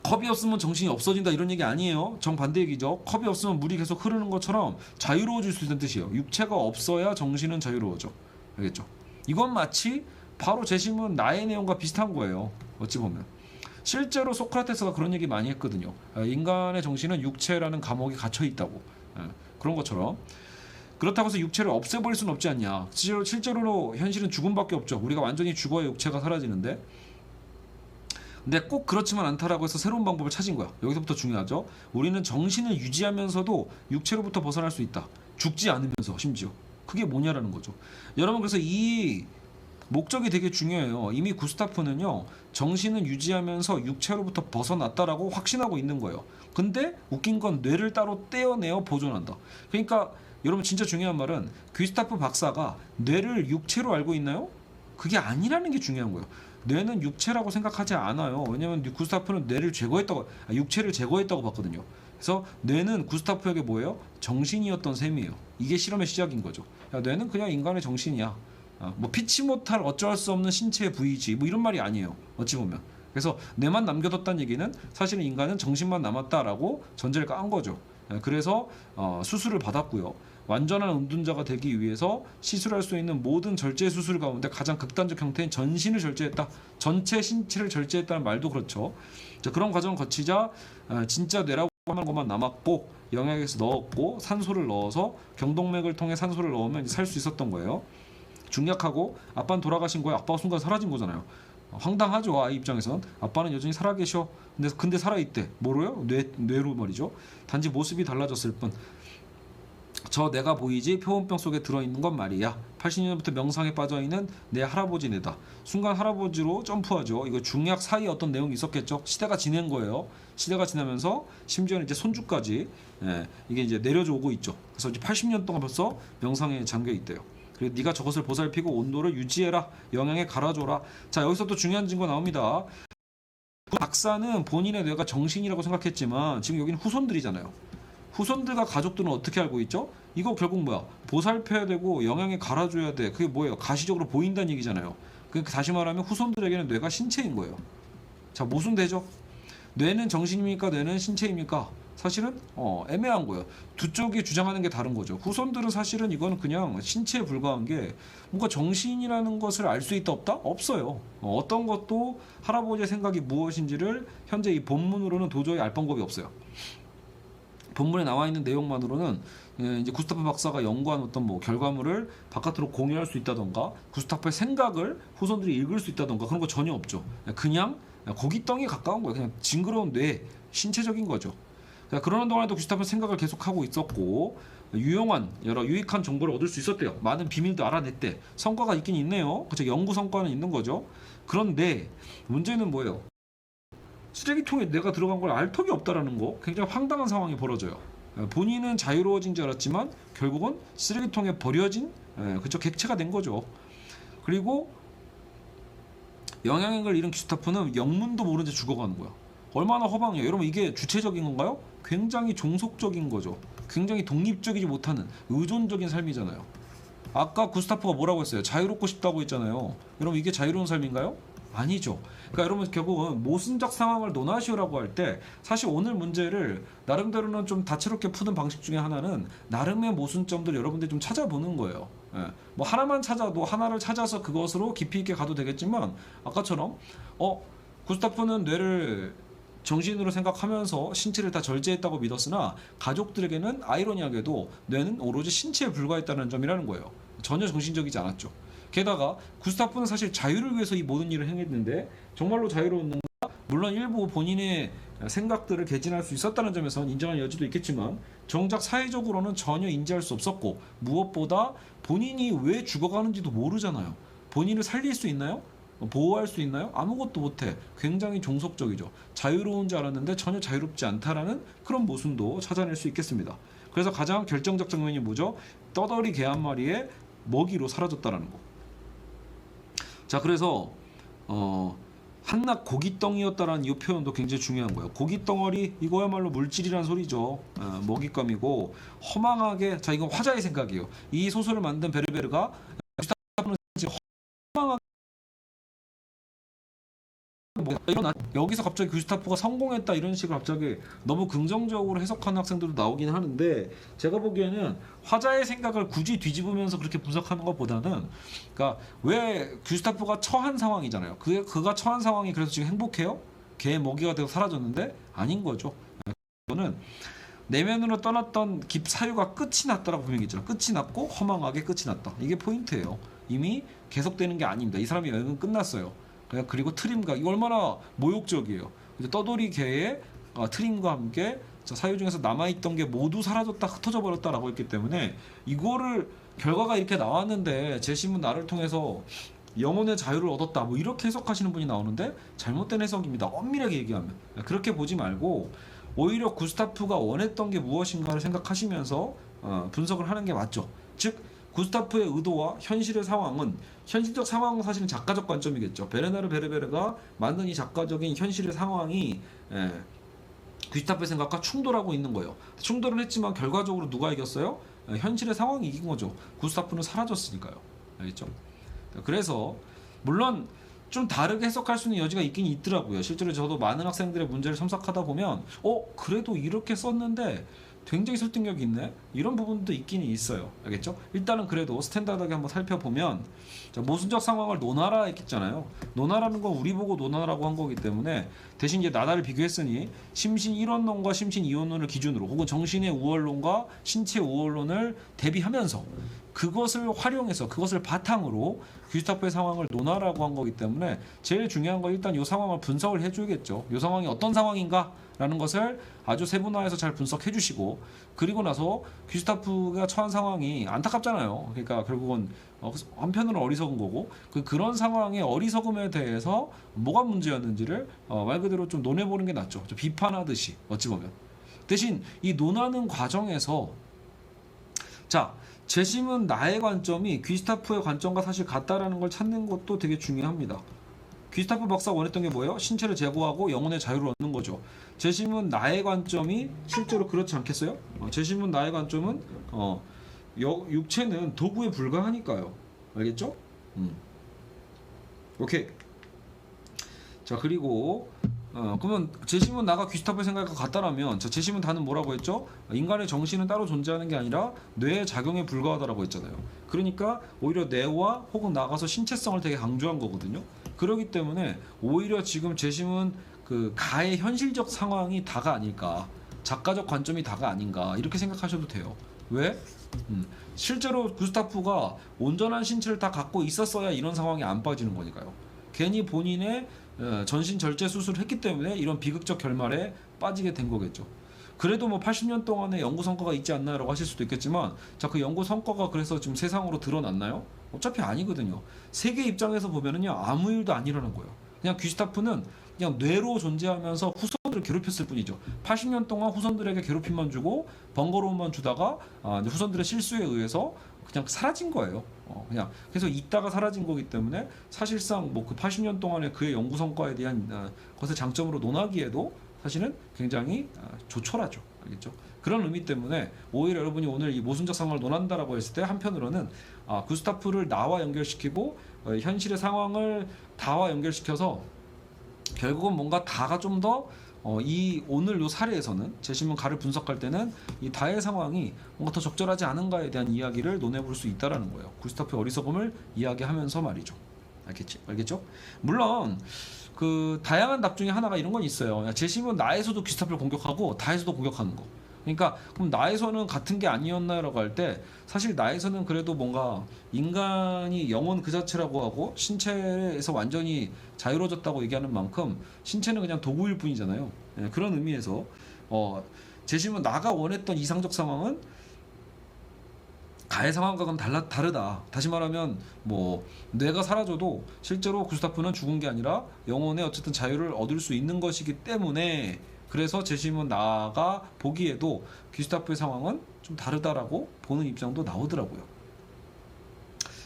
컵이 없으면 정신이 없어진다 이런 얘기 아니에요. 정반대 얘기죠. 컵이 없으면 물이 계속 흐르는 것처럼 자유로워질 수 있다는 뜻이에요. 육체가 없어야 정신은 자유로워져. 알겠죠? 이건 마치 바로 재심은 나의 내용과 비슷한 거예요. 어찌 보면 실제로 소크라테스가 그런 얘기 많이 했거든요. 인간의 정신은 육체라는 감옥에 갇혀 있다고. 그런 것처럼 그렇다고 해서 육체를 없애버릴 수는 없지 않냐. 실제로 현실은 죽음밖에 없죠. 우리가 완전히 죽어야 육체가 사라지는데 근데 꼭 그렇지만 않다라고 해서 새로운 방법을 찾은 거야. 여기서부터 중요하죠. 우리는 정신을 유지하면서도 육체로부터 벗어날 수 있다. 죽지 않으면서 심지어. 그게 뭐냐라는 거죠. 여러분 그래서 이 목적이 되게 중요해요. 이미 구스타프는요. 정신을 유지하면서 육체로부터 벗어났다라고 확신하고 있는 거예요. 근데 웃긴 건 뇌를 따로 떼어내어 보존한다. 그러니까 여러분 진짜 중요한 말은 귀스타프 박사가 뇌를 육체로 알고 있나요? 그게 아니라는 게 중요한 거예요. 뇌는 육체라고 생각하지 않아요. 왜냐면 구스타프는 육체를 제거했다고 봤거든요. 그래서 뇌는 구스타프에게 뭐예요? 정신이었던 셈이에요. 이게 실험의 시작인 거죠. 야, 뇌는 그냥 인간의 정신이야. 뭐 피치 못할 어쩔 수 없는 신체의 부위지. 뭐 이런 말이 아니에요. 어찌 보면. 그래서 뇌만 남겨뒀다는 얘기는 사실은 인간은 정신만 남았다라고 전제를 깐 거죠. 그래서 수술을 받았고요. 완전한 은둔자가 되기 위해서 시술할 수 있는 모든 절제 수술 가운데 가장 극단적 형태인 전신을 절제했다. 전체 신체를 절제했다는 말도 그렇죠. 자, 그런 과정을 거치자 진짜 뇌라고 하는 것만 남았고 영양에서 넣었고 산소를 넣어서 경동맥을 통해 산소를 넣으면 살 수 있었던 거예요. 중약하고 아빠는 돌아가신 거예요. 아빠가 순간 사라진 거잖아요. 황당하죠. 아이 입장에선. 아빠는 여전히 살아계셔. 근데 살아있대. 뭐로요? 뇌로 말이죠. 단지 모습이 달라졌을 뿐. 저 내가 보이지 표본병 속에 들어있는 건 말이야. 80년부터 명상에 빠져있는 내 할아버지 뇌다. 순간 할아버지로 점프하죠. 이거 중약 사이에 어떤 내용이 있었겠죠. 시대가 지낸 거예요. 시대가 지나면서 심지어는 이제 손주까지 이게 이제 내려져 오고 있죠. 그래서 이제 80년 동안 벌써 명상에 잠겨 있대요. 그리고 네가 저것을 보살피고 온도를 유지해라. 영양에 갈아줘라. 자, 여기서 또 중요한 증거 나옵니다. 박사는 본인의 뇌가 정신이라고 생각했지만 지금 여기는 후손들이잖아요. 후손들과 가족들은 어떻게 알고 있죠? 이거 결국 뭐야? 보살펴야 되고 영양에 갈아줘야 돼. 그게 뭐예요? 가시적으로 보인다는 얘기잖아요. 그러니까 다시 말하면 후손들에게는 뇌가 신체인 거예요. 자, 모순되죠? 뇌는 정신입니까? 뇌는 신체입니까? 사실은 애매한 거예요. 두 쪽이 주장하는 게 다른 거죠. 후손들은 사실은 이거는 그냥 신체에 불과한 게 뭔가 정신이라는 것을 알 수 있다 없다? 없어요. 어떤 것도 할아버지의 생각이 무엇인지를 현재 이 본문으로는 도저히 알 방법이 없어요. 본문에 나와 있는 내용만으로는 이제 구스타프 박사가 연구한 어떤 뭐 결과물을 바깥으로 공유할 수 있다던가 구스타프의 생각을 후손들이 읽을 수 있다던가 그런 거 전혀 없죠. 그냥 고깃덩이에 가까운 거예요. 그냥 징그러운 뇌, 신체적인 거죠. 그러는 동안에도 구스타프는 생각을 계속하고 있었고 유용한 여러 유익한 정보를 얻을 수 있었대요. 많은 비밀도 알아냈대. 성과가 있긴 있네요. 그렇죠. 연구 성과는 있는 거죠. 그런데 문제는 뭐예요? 쓰레기통에 내가 들어간 걸 알 턱이 없다라는 거. 굉장히 황당한 상황이 벌어져요. 본인은 자유로워진 줄 알았지만 결국은 쓰레기통에 버려진 그쵸 객체가 된 거죠. 그리고 영양액을 잃은 규스타프는 영문도 모른 채 죽어가는 거야. 얼마나 허방이에요. 여러분 이게 주체적인 건가요? 굉장히 종속적인 거죠. 굉장히 독립적이지 못하는 의존적인 삶이잖아요. 아까 구스타프가 뭐라고 했어요? 자유롭고 싶다고 했잖아요. 여러분 이게 자유로운 삶인가요? 아니죠. 그러니까 여러분 결국은 모순적 상황을 논하시오라고 할 때 사실 오늘 문제를 나름대로는 좀 다채롭게 푸는 방식 중에 하나는 나름의 모순점들 여러분들이 좀 찾아보는 거예요. 뭐 하나만 찾아도 하나를 찾아서 그것으로 깊이 있게 가도 되겠지만 아까처럼 구스타프는 뇌를 정신으로 생각하면서 신체를 다 절제했다고 믿었으나 가족들에게는 아이러니하게도 뇌는 오로지 신체에 불과했다는 점이라는 거예요. 전혀 정신적이지 않았죠. 게다가 구스타프는 사실 자유를 위해서 이 모든 일을 행했는데 정말로 자유로웠는가? 물론 일부 본인의 생각들을 개진할 수 있었다는 점에서는 인정할 여지도 있겠지만 정작 사회적으로는 전혀 인지할 수 없었고 무엇보다 본인이 왜 죽어가는지도 모르잖아요. 본인을 살릴 수 있나요? 보호할 수 있나요? 아무것도 못해. 굉장히 종속적이죠. 자유로운 줄 알았는데 전혀 자유롭지 않다라는 그런 모순도 찾아낼 수 있겠습니다. 그래서 가장 결정적 장면이 뭐죠? 떠돌이 개 한 마리의 먹이로 사라졌다라는 거. 자, 그래서 한낱 고깃덩이였다라는 이 표현도 굉장히 중요한 거예요. 고깃덩어리 이거야말로 물질이란 소리죠. 먹잇감이고 허망하게 자 이건 화자의 생각이에요. 이 소설을 만든 베르베르가 허망하게 여기서 갑자기 규스타프가 성공했다 이런 식으로 갑자기 너무 긍정적으로 해석하는 학생들도 나오긴 하는데 제가 보기에는 화자의 생각을 굳이 뒤집으면서 그렇게 분석하는 것보다는 그러니까 왜 규스타프가 처한 상황이잖아요. 그가 처한 상황이 그래서 지금 행복해요? 개 먹이가 되고 사라졌는데 아닌 거죠. 이거는 내면으로 떠났던 사유가 끝이 났다라고 분명히있잖아. 끝이 났고 허망하게 끝이 났다. 이게 포인트예요. 이미 계속되는 게 아닙니다. 이 사람의 여행은 끝났어요. 그리고 트림각 이거 얼마나 모욕적이에요. 떠돌이 개의 트림과 함께 사유 중에서 남아있던 게 모두 사라졌다 흩어져 버렸다라고 했기 때문에 이거를 결과가 이렇게 나왔는데 제 신문 나를 통해서 영혼의 자유를 얻었다 뭐 이렇게 해석하시는 분이 나오는데 잘못된 해석입니다. 엄밀하게 얘기하면 그렇게 보지 말고 오히려 구스타프가 원했던 게 무엇인가를 생각하시면서 분석을 하는 게 맞죠. 즉 구스타프의 의도와 현실의 상황은 현실적 상황은 사실은 작가적 관점이겠죠. 베르나르 베르베르가 만든 이 작가적인 현실의 상황이 귀스타프의 생각과 충돌하고 있는 거예요. 충돌은 했지만 결과적으로 누가 이겼어요? 현실의 상황이 이긴 거죠. 구스타프는 사라졌으니까요. 알겠죠? 그래서 물론 좀 다르게 해석할 수 있는 여지가 있긴 있더라고요. 실제로 저도 많은 학생들의 문제를 첨삭하다 보면 그래도 이렇게 썼는데 굉장히 설득력이 있네? 이런 부분도 있긴 있어요. 알겠죠? 일단은 그래도 스탠다드하게 한번 살펴보면, 자, 모순적 상황을 논하라 했잖아요. 논하라는 건 우리 보고 논하라고 한 거기 때문에 대신 이제 나다를 비교했으니 심신 1원론과 심신 2원론을 기준으로 혹은 정신의 우월론과 신체 우월론을 대비하면서 그것을 활용해서 그것을 바탕으로 귀스타프의 상황을 논하라고 한 거기 때문에 제일 중요한 건 일단 이 상황을 분석을 해줘야겠죠. 이 상황이 어떤 상황인가? 라는 것을 아주 세분화해서 잘 분석해 주시고, 그리고 나서 귀스타프가 처한 상황이 안타깝잖아요. 그러니까 결국은 한편으로는 어리석은 거고, 그런 상황의 어리석음에 대해서 뭐가 문제였는지를 말 그대로 좀 논해보는 게 낫죠. 좀 비판하듯이 어찌 보면. 대신 이 논하는 과정에서 자, 재심은 나의 관점이 귀스타프의 관점과 사실 같다라는 걸 찾는 것도 되게 중요합니다. 귀스타프 박사가 원했던 게 뭐예요? 신체를 제거하고 영혼의 자유를 얻는 거죠. 재심은 나의 관점이 실제로 그렇지 않겠어요? 재심은 나의 관점은 육체는 도구에 불과하니까요. 알겠죠? 오케이. 자, 그리고 그러면 재심은 나가 귀스타프의 생각과 같다라면, 자, 재심은 다는 뭐라고 했죠? 인간의 정신은 따로 존재하는 게 아니라 뇌의 작용에 불과하다라고 했잖아요. 그러니까 오히려 뇌와 혹은 나가서 신체성을 되게 강조한 거거든요. 그렇기 때문에 오히려 지금 재심은 그 가의 현실적 상황이 다가 아닐까, 작가적 관점이 다가 아닌가, 이렇게 생각하셔도 돼요. 왜? 실제로 구스타프가 온전한 신체를 다 갖고 있었어야 이런 상황이 안 빠지는 거니까요. 괜히 본인의 전신 절제 수술을 했기 때문에 이런 비극적 결말에 빠지게 된 거겠죠. 그래도 뭐 80년 동안의 연구 성과가 있지 않나라고 하실 수도 있겠지만, 자, 그 연구 성과가 그래서 지금 세상으로 드러났나요? 어차피 아니거든요. 세계 입장에서 보면은요, 아무 일도 안 일어난 거예요. 그냥 귀스타프는 그냥 뇌로 존재하면서 후손들을 괴롭혔을 뿐이죠. 80년 동안 후손들에게 괴롭힘만 주고 번거로움만 주다가 이제 후손들의 실수에 의해서 그냥 사라진 거예요. 그냥 그래서 있다가 사라진 거기 때문에 사실상 뭐 그 80년 동안의 그의 연구 성과에 대한 것을 장점으로 논하기에도 사실은 굉장히 조촐하죠. 알겠죠? 그런 의미 때문에 오히려 여러분이 오늘 이 모순적 상황을 논한다라고 했을 때 한편으로는 구스타프를 나와 연결시키고 현실의 상황을 다와 연결시켜서 결국은 뭔가 다가 좀 더 이 오늘 요 사례에서는 재심은 가를 분석할 때는 이 다의 상황이 뭔가 더 적절하지 않은가에 대한 이야기를 논해볼 수 있다라는 거예요. 구스타프의 어리석음을 이야기하면서 말이죠. 알겠죠? 물론 그 다양한 답 중에 하나가 이런 건 있어요. 재심은 나에서도 귀스타프를 공격하고 다에서도 공격하는 거. 그러니까 그럼 나에서는 같은 게 아니었나라고 할 때 사실 나에서는 그래도 뭔가 인간이 영혼 그 자체라고 하고 신체에서 완전히 자유로워졌다고 얘기하는 만큼 신체는 그냥 도구일 뿐이잖아요. 그런 의미에서 재심은 나가 원했던 이상적 상황은 가의 상황과는 다르다. 다시 말하면 뭐 뇌가 사라져도 실제로 구스타프는 죽은 게 아니라 영혼의 어쨌든 자유를 얻을 수 있는 것이기 때문에, 그래서 재심은 나가 보기에도 귀스타프의 상황은 좀 다르다라고 보는 입장도 나오더라고요.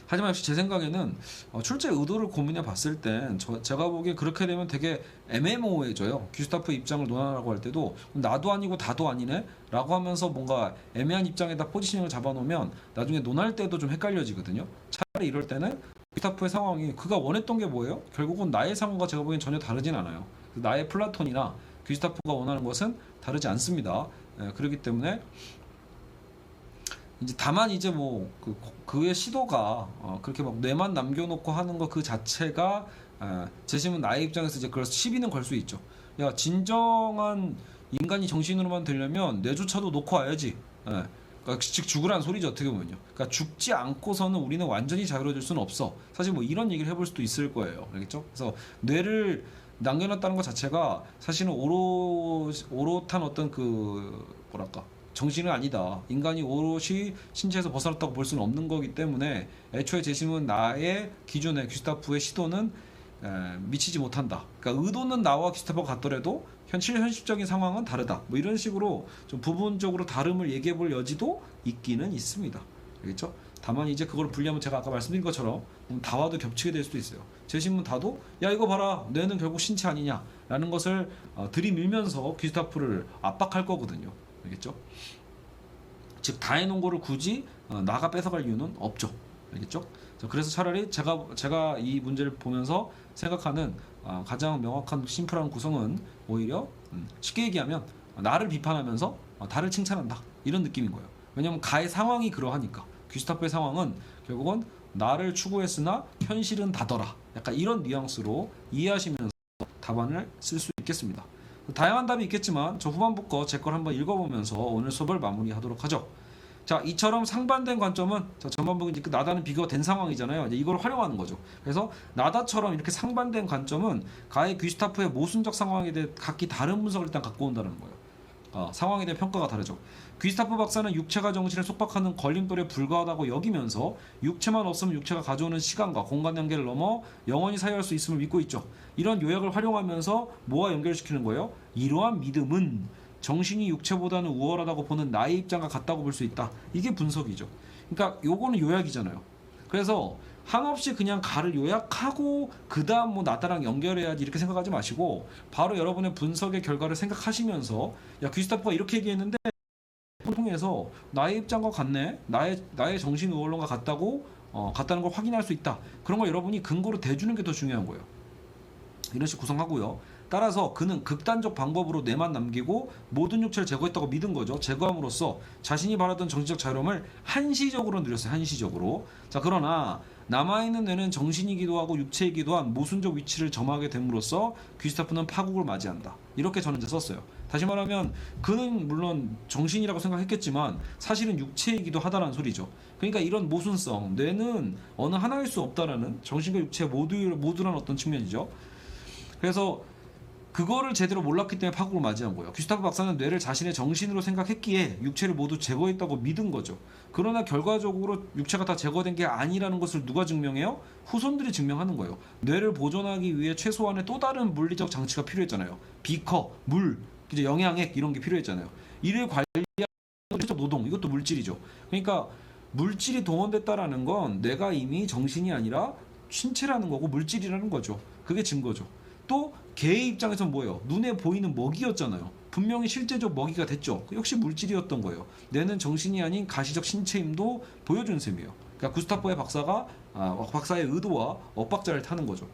하지만 역시 제 생각에는 출제 의도를 고민해 봤을 땐 제가 보기에 그렇게 되면 되게 애매모호해져요. 귀스타프 입장을 논하라고 할 때도 나도 아니고 다도 아니네 라고 하면서 뭔가 애매한 입장에다 포지셔닝을 잡아놓으면 나중에 논할 때도 좀 헷갈려지거든요. 차라리 이럴 때는 귀스타프의 상황이 그가 원했던 게 뭐예요? 결국은 나의 상황과 제가 보기엔 전혀 다르진 않아요. 나의 플라톤이나 귀스타프가 원하는 것은 다르지 않습니다. 그렇기 때문에 이제 다만 이제 뭐 그의 시도가 그렇게 막 뇌만 남겨놓고 하는 거 그 자체가 재심은 나의 입장에서 이제 그걸 시비는 걸 수 있죠. 야, 진정한 인간이 정신으로만 되려면 뇌조차도 놓고 와야지. 그러니까 즉 죽으라는 소리죠, 어떻게 보면요. 그러니까 죽지 않고서는 우리는 완전히 자유로워질 수는 없어. 사실 뭐 이런 얘기를 해볼 수도 있을 거예요. 알겠죠? 그래서 뇌를 남겨놨다는 것 자체가 사실은 오롯한 어떤 그 뭐랄까 정신은 아니다. 인간이 오롯이 신체에서 벗어났다고 볼 수는 없는 거기 때문에 애초에 재심은 나의 기존의 귀스타프의 시도는 미치지 못한다. 그러니까 의도는 나와 귀스타프가 같더라도 현실적인 상황은 다르다. 뭐 이런 식으로 좀 부분적으로 다름을 얘기해 볼 여지도 있기는 있습니다. 알겠죠? 다만 이제 그걸 분리하면 제가 아까 말씀드린 것처럼 다와도 겹치게 될 수도 있어요. 제 신문 다도 야 이거 봐라 뇌는 결국 신체 아니냐라는 것을 들이밀면서 귀스타프를 압박할 거거든요. 알겠죠? 즉 다 해놓은 거를 굳이 나가 뺏어갈 이유는 없죠. 알겠죠? 그래서 차라리 제가 이 문제를 보면서 생각하는 가장 명확한 심플한 구성은 오히려 쉽게 얘기하면 나를 비판하면서 나를 칭찬한다 이런 느낌인 거예요. 왜냐하면 가의 상황이 그러하니까. 귀스타프의 상황은 결국은 나를 추구했으나 현실은 다더라 약간 이런 뉘앙스로 이해하시면서 답안을 쓸 수 있겠습니다. 다양한 답이 있겠지만 저 후반부 거 제 걸 한번 읽어보면서 오늘 수업을 마무리하도록 하죠. 자, 이처럼 상반된 관점은 전반부 이제 나다는 비교가 된 상황이잖아요. 이제 이걸 활용하는 거죠. 그래서 나다처럼 이렇게 상반된 관점은 가의 귀스타프의 모순적 상황에 대해 각기 다른 분석을 일단 갖고 온다는 거예요. 상황에 대한 평가가 다르죠. 귀스타프 박사는 육체가 정신을 속박하는 걸림돌에 불과하다고 여기면서 육체만 없으면 육체가 가져오는 시간과 공간 연계를 넘어 영원히 사유할 수 있음을 믿고 있죠. 이런 요약을 활용하면서 뭐와 연결시키는 거예요? 이러한 믿음은 정신이 육체보다는 우월하다고 보는 나의 입장과 같다고 볼 수 있다. 이게 분석이죠. 그러니까 요거는 요약이잖아요. 그래서 한없이 그냥 가를 요약하고 그 다음 뭐 나다랑 연결해야지 이렇게 생각하지 마시고 바로 여러분의 분석의 결과를 생각하시면서 야 귀스타프가 이렇게 얘기했는데 통해서 나의 입장과 같네, 나의 정신 우월론과 같다는 걸 확인할 수 있다. 그런 걸 여러분이 근거로 대주는 게 더 중요한 거예요. 이런 식으로 구성하고요. 따라서 그는 극단적 방법으로 뇌만 남기고 모든 육체를 제거했다고 믿은 거죠. 제거함으로써 자신이 바라던 정신적 자유로움을 한시적으로 누렸어요. 한시적으로. 자, 그러나 남아있는 뇌는 정신이기도 하고 육체이기도 한 모순적 위치를 점하게 됨으로써 귀스타프는 파국을 맞이한다. 이렇게 저는 이제 썼어요. 다시 말하면 그는 물론 정신이라고 생각했겠지만 사실은 육체이기도 하다는 소리죠. 그러니까 이런 모순성, 뇌는 어느 하나일 수 없다라는 정신과 육체 모두란 어떤 측면이죠. 그래서 그거를 제대로 몰랐기 때문에 파국을 맞이한 거예요. 귀스타프 박사는 뇌를 자신의 정신으로 생각했기에 육체를 모두 제거했다고 믿은 거죠. 그러나 결과적으로 육체가 다 제거된 게 아니라는 것을 누가 증명해요? 후손들이 증명하는 거예요. 뇌를 보존하기 위해 최소한의 또 다른 물리적 장치가 필요했잖아요. 비커, 물, 이제 영양액 이런 게 필요했잖아요. 이를 관리하는 물리적 노동, 이것도 물질이죠. 그러니까 물질이 동원됐다라는 건 내가 이미 정신이 아니라 신체라는 거고 물질이라는 거죠. 그게 증거죠. 또 개의 입장에서는 뭐예요? 눈에 보이는 먹이였잖아요. 분명히 실제적 먹이가 됐죠. 역시 물질이었던 거예요. 뇌는 정신이 아닌 가시적 신체임도 보여준 셈이에요. 그러니까 구스타프의 박사의 의도와 엇박자를 타는 거죠.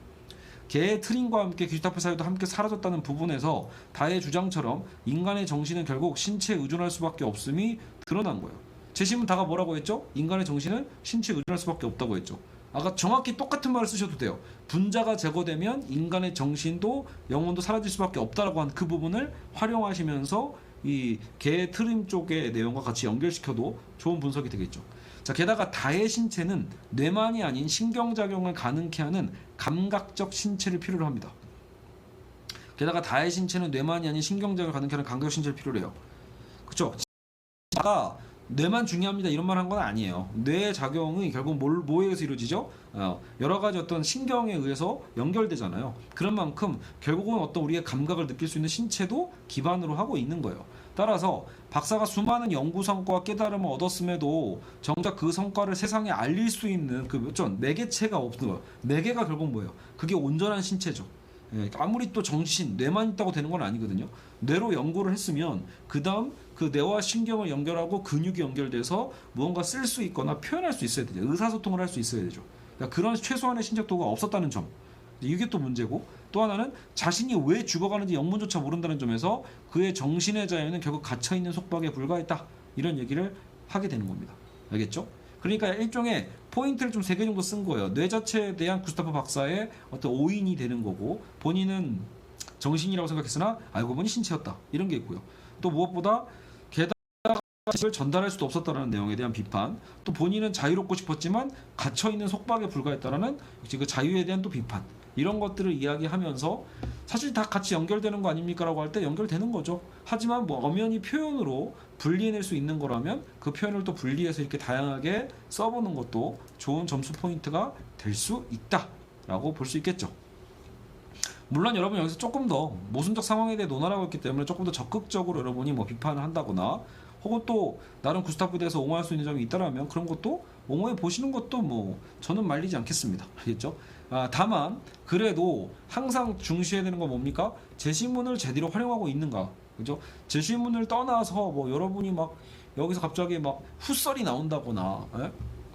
개의 트림과 함께 귀스타프 사유도 함께 사라졌다는 부분에서 다의 주장처럼 인간의 정신은 결국 신체에 의존할 수밖에 없음이 드러난 거예요. 제시문 다가 뭐라고 했죠? 인간의 정신은 신체에 의존할 수밖에 없다고 했죠. 아까 정확히 똑같은 말을 쓰셔도 돼요. 분자가 제거되면 인간의 정신도 영혼도 사라질 수밖에 없다라고 한 그 부분을 활용하시면서 이 개 트림 쪽의 내용과 같이 연결시켜도 좋은 분석이 되겠죠. 자, 게다가 다의 신체는 뇌만이 아닌 신경작용을 가능케 하는 감각적 신체를 필요로 합니다. 게다가 다의 신체는 뇌만이 아닌 신경작용을 가능케 하는 감각적 신체를 필요로 해요. 그렇죠? 뇌만 중요합니다 이런 말 한 건 아니에요. 뇌의 작용이 결국 뭐에 의해서 이루어지죠? 여러 가지 어떤 신경에 의해서 연결되잖아요. 그런 만큼 결국은 어떤 우리의 감각을 느낄 수 있는 신체도 기반으로 하고 있는 거예요. 따라서 박사가 수많은 연구 성과와 깨달음을 얻었음에도 정작 그 성과를 세상에 알릴 수 있는 그 매개체가 없는 거예요. 매개가 결국 뭐예요? 그게 온전한 신체죠. 아무리 또 정신, 뇌만 있다고 되는 건 아니거든요. 뇌로 연구를 했으면 그 다음 그 뇌와 신경을 연결하고 근육이 연결돼서 무언가 쓸 수 있거나 표현할 수 있어야 되죠. 의사소통을 할 수 있어야 되죠. 그러니까 그런 최소한의 신적 도구가 없었다는 점. 이게 또 문제고, 또 하나는 자신이 왜 죽어가는지 영문조차 모른다는 점에서 그의 정신의 자유는 결국 갇혀있는 속박에 불과했다. 이런 얘기를 하게 되는 겁니다. 알겠죠? 그러니까 일종의 포인트를 좀 3개 정도 쓴 거예요. 뇌 자체에 대한 구스타프 박사의 어떤 오인이 되는 거고, 본인은 정신이라고 생각했으나 알고 보니 신체였다. 이런 게 있고요. 또 무엇보다 게다가 을 전달할 수도 없었다는 내용에 대한 비판, 또 본인은 자유롭고 싶었지만 갇혀있는 속박에 불과했다는 그 자유에 대한 또 비판, 이런 것들을 이야기하면서 사실 다 같이 연결되는 거 아닙니까? 라고 할 때 연결되는 거죠. 하지만 뭐 엄연히 표현으로 분리해낼 수 있는 거라면 그 표현을 또 분리해서 이렇게 다양하게 써보는 것도 좋은 점수 포인트가 될 수 있다 라고 볼 수 있겠죠. 물론 여러분 여기서 조금 더 모순적 상황에 대해 논하라고 했기 때문에 조금 더 적극적으로 여러분이 뭐 비판을 한다거나 혹은 또 나름 구스타프에 대해서 옹호할 수 있는 점이 있다라면 그런 것도 옹호해 보시는 것도 뭐 저는 말리지 않겠습니다. 알겠죠? 다만 그래도 항상 중시해야 되는 건 뭡니까? 제시문을 제대로 활용하고 있는가, 그죠? 제시문을 떠나서 뭐 여러분이 막 여기서 갑자기 막 훗설이 나온다거나, 예?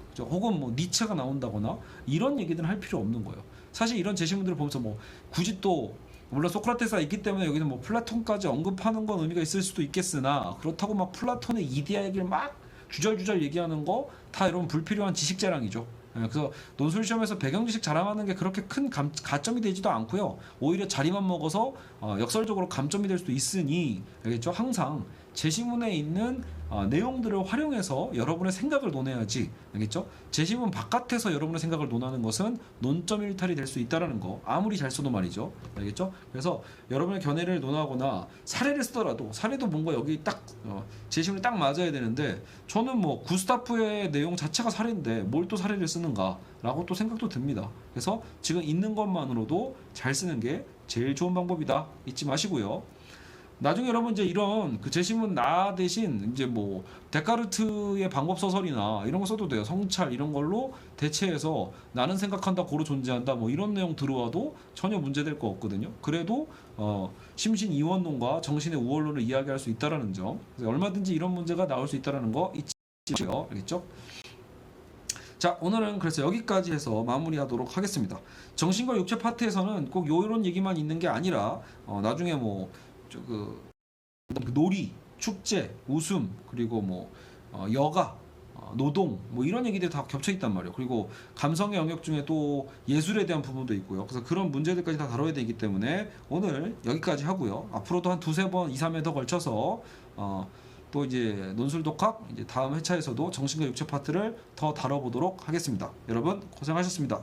그죠? 혹은 뭐 니체가 나온다거나 이런 얘기들은 할 필요 없는 거예요. 사실 이런 제시문들을 보면서 뭐 굳이 또 물론 소크라테스가 있기 때문에 여기는 뭐 플라톤까지 언급하는 건 의미가 있을 수도 있겠으나, 그렇다고 막 플라톤의 이데아 얘기를 막 주절주절 얘기하는 거 다 여러분 불필요한 지식 자랑이죠. 예, 그래서 논술 시험에서 배경 지식 자랑하는 게 그렇게 큰 가점이 되지도 않고요. 오히려 자리만 먹어서 역설적으로 감점이 될 수도 있으니, 알겠죠? 항상 제시문에 있는 내용들을 활용해서 여러분의 생각을 논해야지, 알겠죠? 제시문 바깥에서 여러분의 생각을 논하는 것은 논점 일탈이 될 수 있다라는 거, 아무리 잘 써도 말이죠, 알겠죠? 그래서 여러분의 견해를 논하거나 사례를 쓰더라도, 사례도 뭔가 여기 딱 제시문이 딱 맞아야 되는데, 저는 뭐 구스타프의 내용 자체가 사례인데 뭘 또 사례를 쓰는가라고 또 생각도 듭니다. 그래서 지금 있는 것만으로도 잘 쓰는 게 제일 좋은 방법이다, 잊지 마시고요. 나중에 여러분 이제 이런 그 제시문 나 대신 이제 뭐 데카르트의 방법 소설이나 이런 거 써도 돼요. 성찰 이런 걸로 대체해서 나는 생각한다, 고로 존재한다, 뭐 이런 내용 들어와도 전혀 문제될 거 없거든요. 그래도 심신 이원론과 정신의 우월론을 이야기할 수 있다라는 점, 그래서 얼마든지 이런 문제가 나올 수 있다라는 거 잊지 마세요. 알겠죠? 자, 오늘은 그래서 여기까지 해서 마무리하도록 하겠습니다. 정신과 육체 파트에서는 꼭 요런 얘기만 있는 게 아니라 나중에 뭐 놀이, 축제, 웃음, 그리고 뭐 여가, 노동, 뭐 이런 얘기들이 다 겹쳐 있단 말이에요. 그리고 감성의 영역 중에 또 예술에 대한 부분도 있고요. 그래서 그런 문제들까지 다 다뤄야 되기 때문에 오늘 여기까지 하고요. 앞으로도 한 두세 번, 2, 3회 더 걸쳐서 또 이제 논술 독학 이제 다음 회차에서도 정신과 육체 파트를 더 다뤄보도록 하겠습니다. 여러분 고생하셨습니다.